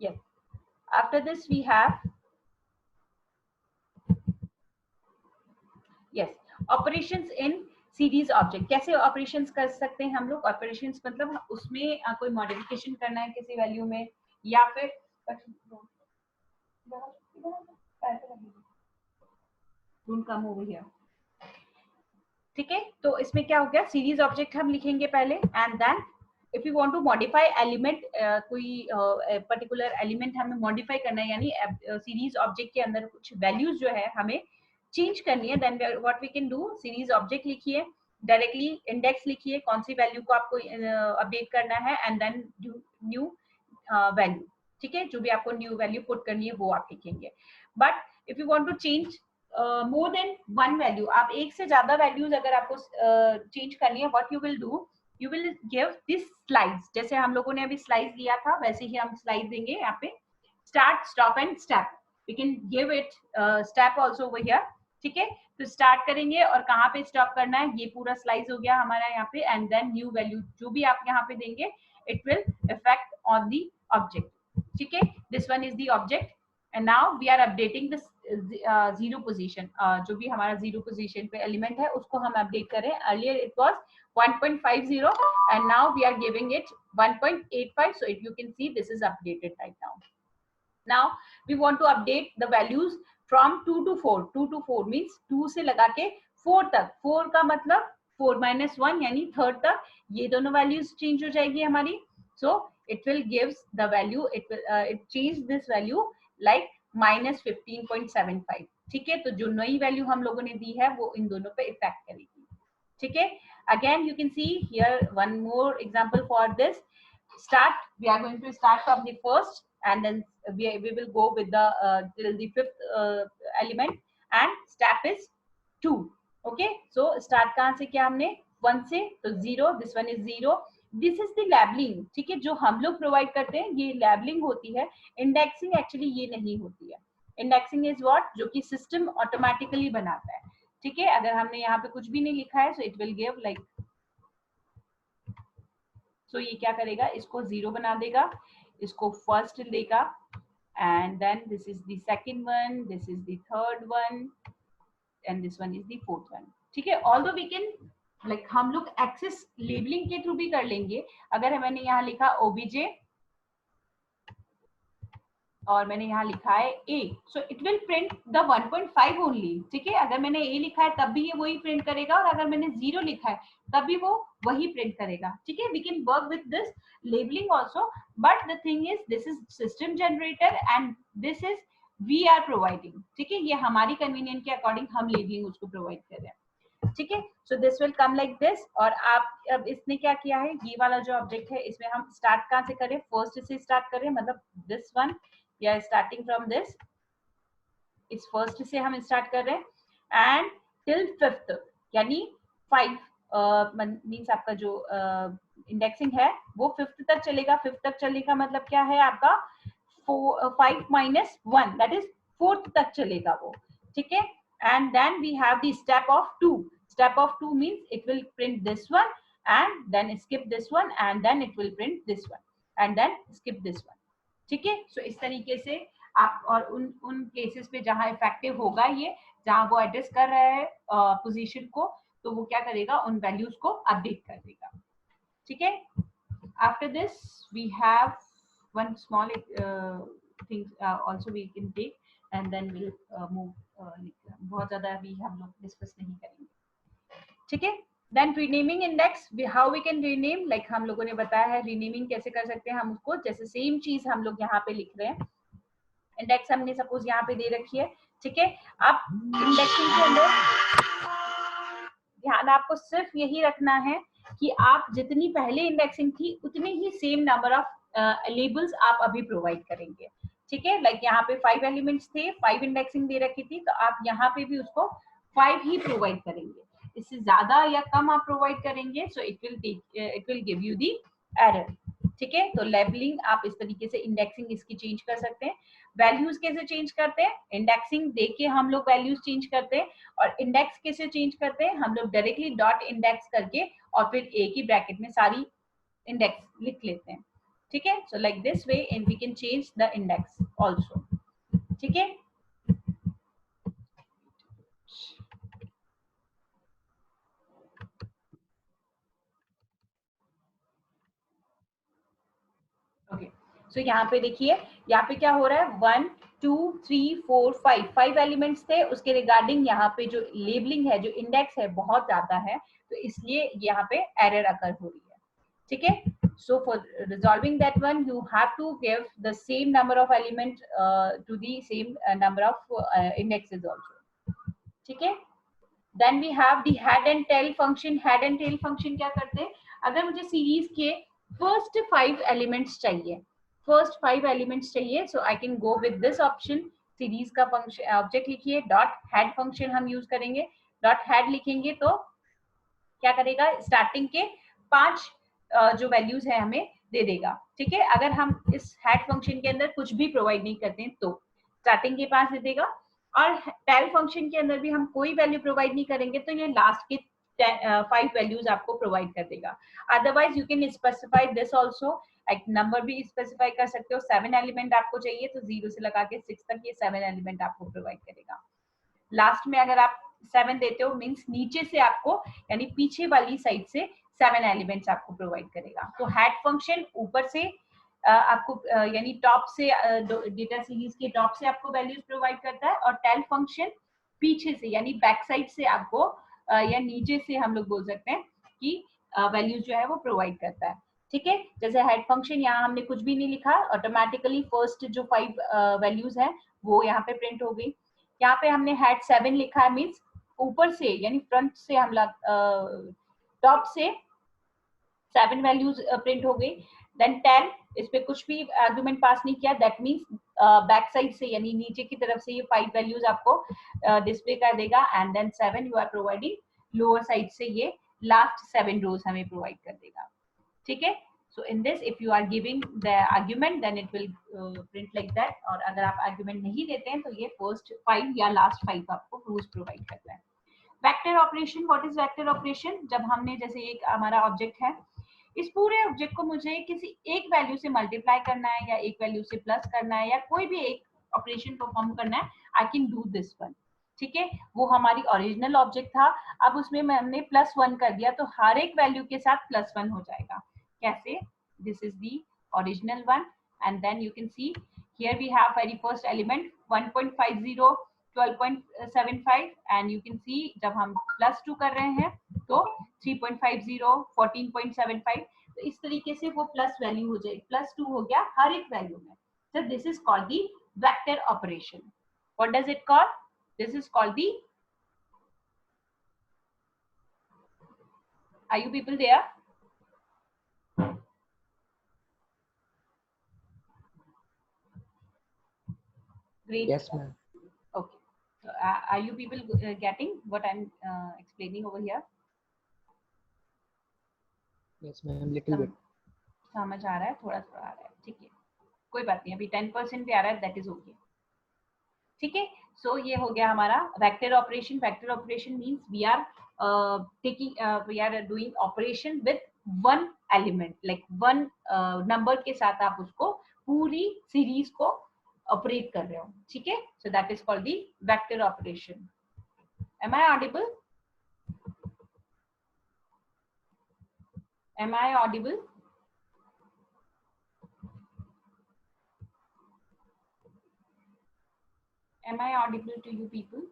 Yes. After this we have yes operations in series object. कैसे operations कर सकते हैं हम लोग? ऑपरेशंस मतलब उसमें कोई मॉडिफिकेशन करना है किसी वैल्यू में या फिर डोंट कम ओवर हियर. ठीक है, तो इसमें क्या हो गया, सीरीज ऑब्जेक्ट हम लिखेंगे पहले and then if you want to modify element, कोई पर्टिकुलर एलिमेंट हमें मॉडिफाई करना है यानी सीरीज ऑब्जेक्ट के अंदर कुछ वैल्यूज जो है हमें चेंज करनी है, then what we can do, series object लिखिए, डायरेक्टली इंडेक्स लिखिए कौन सी वैल्यू को आपको अपडेट करना है एंड देन न्यू वैल्यू. ठीक है, जो भी आपको न्यू वैल्यू पुट करनी है वो आप लिखेंगे. But if you want to change more than one value, आप एक से ज्यादा वैल्यूज अगर आपको चेंज करनी है, what you will do, you will give this slides. जैसे हम लोगों ने अभी स्लाइड लिया था वैसे ही हम स्लाइड देंगे यहाँ पे, start stop and step. We can give it step also over here. ठीक है, तो स्टार्ट करेंगे और कहाँ पे स्टॉप करना है, ये पूरा स्लाइड हो गया हमारा यहाँ पे, एंड देन न्यू वैल्यू जो भी आप यहाँ पे देंगे it will effect on the object. ठीक है, this one is the object and now we are updating this zero position. जो भी हमारा जीरो पोजीशन पे एलिमेंट है उसको हम अपडेट करें. Earlier it was 1.50 and now we are giving it 1.85, so if you can see this is updated right now. Now we want to update the values from 2 to 4. 2 to 4 means 2 से लगा के 4 तक. 4 का मतलब 4 minus 1 यानी third तक, ये दोनों वैल्यूज चेंज हो जाएगी हमारी. so it will gives the value, it will it change this value like -15.75. ठीक है, तो जो नई वैल्यू हम लोगों ने दी है वो इन दोनों पे इफेक्ट करेगी. ठीक है, again you can see here one more example for this. Start, we are going to start from the first and then we will go with the till the fifth element and step is 2. okay, so start कहाँ से किया हमने 1 से, तो 0, this one is 0. This is the labelling. ठीक है, जो हम लोग प्रोवाइड करते हैं ये लैबलिंग होती है, इंडेक्सिंग एक्चुअली ये नहीं होती है. इंडेक्सिंग इज व्हाट, जो कि सिस्टम ऑटोमेटिकली बनाता है. ठीक है, अगर हमने यहाँ पे कुछ भी नहीं लिखा है so it will give like, so ये क्या करेगा, इसको 0 बना देगा, इसको फर्स्ट देगा and then this is the second one, this is the third one and this one is the fourth one. ठीक है, ऑल्दो वी कैन लाइक हम लोग एक्सेस लेबलिंग के थ्रू भी कर लेंगे. अगर मैंने यहाँ लिखा ओबीजे और मैंने यहाँ लिखा है a, so it will print the 1.5 only. ठीक है, अगर मैंने a लिखा है तब भी ये वही प्रिंट करेगा और अगर मैंने 0 लिखा है तब भी वो वही प्रिंट करेगा. ठीक है, we can work with this labelling also, but the thing is this is system generator and this is we are providing. ठीक है, ये हमारी कन्वीनियंट के अकॉर्डिंग हम लेबलिंग उसको प्रोवाइड कर रहे हैं. ठीक है, so this will come like this. और आप अब इसने क्या किया है, ये वाला जो ऑब्जेक्ट है इसमें हम स्टार्ट कहाँ से करें, फर्स्ट से स्टार्ट करें, मतलब दिस वन या स्टार्टिंग फ्रॉम दिस, इस फर्स्ट से हम स्टार्ट कर रहे हैं एंड टिल फिफ्थ यानी 5 मीन्स आपका जो इंडेक्सिंग है वो फिफ्थ तक चलेगा. फिफ्थ तक चलेगा मतलब क्या है आपका 5 minus 1 दैट इज फोर्थ तक चलेगा वो. ठीक है, and then we have the step of 2. Step of 2 means it will print this one and then skip this one and then it will print this one and then skip this one. ठीक है, सो इस तरीके से आप और उन cases पे जहां इफेक्टिव होगा ये, जहां वो एड्रेस कर रहा है पोजीशन को, तो वो क्या करेगा, उन वैल्यूज को अपडेट कर देगा. ठीक है, after this we have one small thing also we can take and then will move. बहुत ज्यादा अभी हम लोग डिस्कस नहीं करेंगे. ठीक है, then renaming index, how we can rename, like हम लोगों ने बताया है रीनेमिंग कैसे कर सकते हैं हम उसको. जैसे सेम चीज हम लोग यहाँ पे लिख रहे हैं, इंडेक्स हमने सपोज यहाँ पे दे रखी है. ठीक है, अब इंडेक्सिंग के अंदर ध्यान आपको सिर्फ यही रखना है कि आप जितनी पहले इंडेक्सिंग थी उतनी ही सेम नंबर ऑफ लेबल्स आप अभी प्रोवाइड करेंगे. ठीक है, लाइक यहाँ पे 5 एलिमेंट्स थे, 5 इंडेक्सिंग दे रखी थी, तो आप यहाँ पे भी उसको 5 ही प्रोवाइड करेंगे. इससे ज्यादा या कम आप प्रोवाइड करेंगे सो it will give you the error. ठीक है, तो लेबलिंग आप इस तरीके से इंडेक्सिंग इसकी चेंज कर सकते हैं. वैल्यूज कैसे चेंज करते हैं, इंडेक्सिंग देके हम लोग वैल्यूज चेंज करते हैं. और इंडेक्स कैसे चेंज करते हैं, हम लोग डायरेक्टली डॉट इंडेक्स करके और फिर एक ही ब्रैकेट में सारी इंडेक्स लिख लेते हैं. ठीक है. So like this way and we can change the index also. ठीक है. ओके. सो यहाँ पे देखिए, यहाँ पे क्या हो रहा है, 1 2 3 4 5 एलिमेंट्स थे. उसके रिगार्डिंग यहाँ पे जो लेबलिंग है, जो इंडेक्स है, बहुत ज्यादा है, तो इसलिए यहाँ पे एरर अकर हो रही है. ठीक है. So for resolving that one, you have to give the same number of element to the same number of indexes also. ठीक है. Then we have the head and tail function. Head and tail function क्या करते हैं, अगर मुझे series के first 5 elements चाहिए, first 5 elements चाहिए, so I can go with this option. Series का फंक्शन ऑब्जेक्ट लिखिए, डॉट हेड फंक्शन हम यूज करेंगे. डॉट हेड लिखेंगे तो क्या करेगा, स्टार्टिंग के 5 जो वैल्यूज है हमें दे देगा. ठीक है. अगर हम इस हेड फंक्शन के अंदर कुछ भी प्रोवाइड नहीं करते हैं तो स्टार्टिंग के 5 दे देगा. और टेल फंक्शन के अंदर भी हम कोई वैल्यू प्रोवाइड नहीं करेंगे तो ये लास्ट के 5 वैल्यूज आपको प्रोवाइड कर देगा. Otherwise you can specify this also. एक नंबर भी स्पेसिफाई कर सकते हो. 7 एलिमेंट आपको चाहिए तो 0 से लगा के 6 तक ये 7 एलिमेंट आपको प्रोवाइड करेगा. लास्ट में अगर आप 7 देते हो मीन्स नीचे से आपको, यानी पीछे वाली साइड से 7 एलिमेंट्स आपको प्रोवाइड करेगा. तो हेड फंक्शन ऊपर से आपको यानी टॉप से डेटा सीरीज के टॉप से आपको वैल्यूज प्रोवाइड करता है, और टेल फंक्शन पीछे से यानी बैक साइड से आपको या नीचे से हम लोग बोल सकते हैं कि वैल्यूज जो है वो प्रोवाइड करता है. ठीक है. जैसे हेड फंक्शन, यहाँ हमने कुछ भी नहीं लिखा, ऑटोमेटिकली फर्स्ट जो 5 वैल्यूज है वो यहाँ पे प्रिंट हो गई. यहाँ पे हमने हैड 7 लिखा है मीन्स ऊपर से यानी फ्रंट से हम टॉप से 7 वैल्यूज प्रिंट हो गई. देन 10, इस पे कुछ भी आर्गुमेंट पास नहीं किया, दैट मीन्स बैक साइड से यानी नीचे की तरफ से ये 5 वैल्यूज आपको डिस्प्ले कर देगा. And then 7 you are providing lower side से ये लास्ट 7 रोज हमें प्रोवाइड कर देगा. ठीक है. So in this, if you are giving the argument, then it will print like that. और अगर आप argument नहीं देते हैं तो ये first 5 या last 5 आपको rows provide करता है. Vector operation, what is vector operation? जब हमने जैसे एक हमारा object है, इस पूरे ऑब्जेक्ट को मुझे किसी एक वैल्यू से मल्टीप्लाई करना है या एक वैल्यू से प्लस करना है या कोई भी एक ऑपरेशन परफॉर्म करना है, I can do this one. ठीक है. वो हमारी ओरिजिनल ऑब्जेक्ट था, अब उसमें हमने +1 कर दिया तो हर एक वैल्यू के साथ +1 हो जाएगा. कैसे? This is the original one, and then you can see here we have very first element 1.50 12.75, and you can see जब हम +2 कर रहे हैं तो 3.50 14.75. तो इस तरीके से वो प्लस वैल्यू हो जाएगी, +2 हो गया हर एक वैल्यू में. So this is called the vector operation. What does it call? This is called the, are you people there? Great. Yes, ma'am. Okay. So, are you people getting what I'm explaining over here? Yes, ma'am. Little bit. समझ आ रहा है, थोड़ा थोड़ा आ रहा है. ठीक है, कोई बात नहीं, अभी 10% भी आ रहा है, दैट इज ओके. ठीक है. सो ये हो गया हमारा vector operation. Vector operation means we are we are doing operation with one element, like one number के साथ आप उसको पूरी सीरीज को ऑपरेट कर रहे हो. ठीक है. So that is called the vector operation. Am I audible? Am I audible? Am I audible to you people?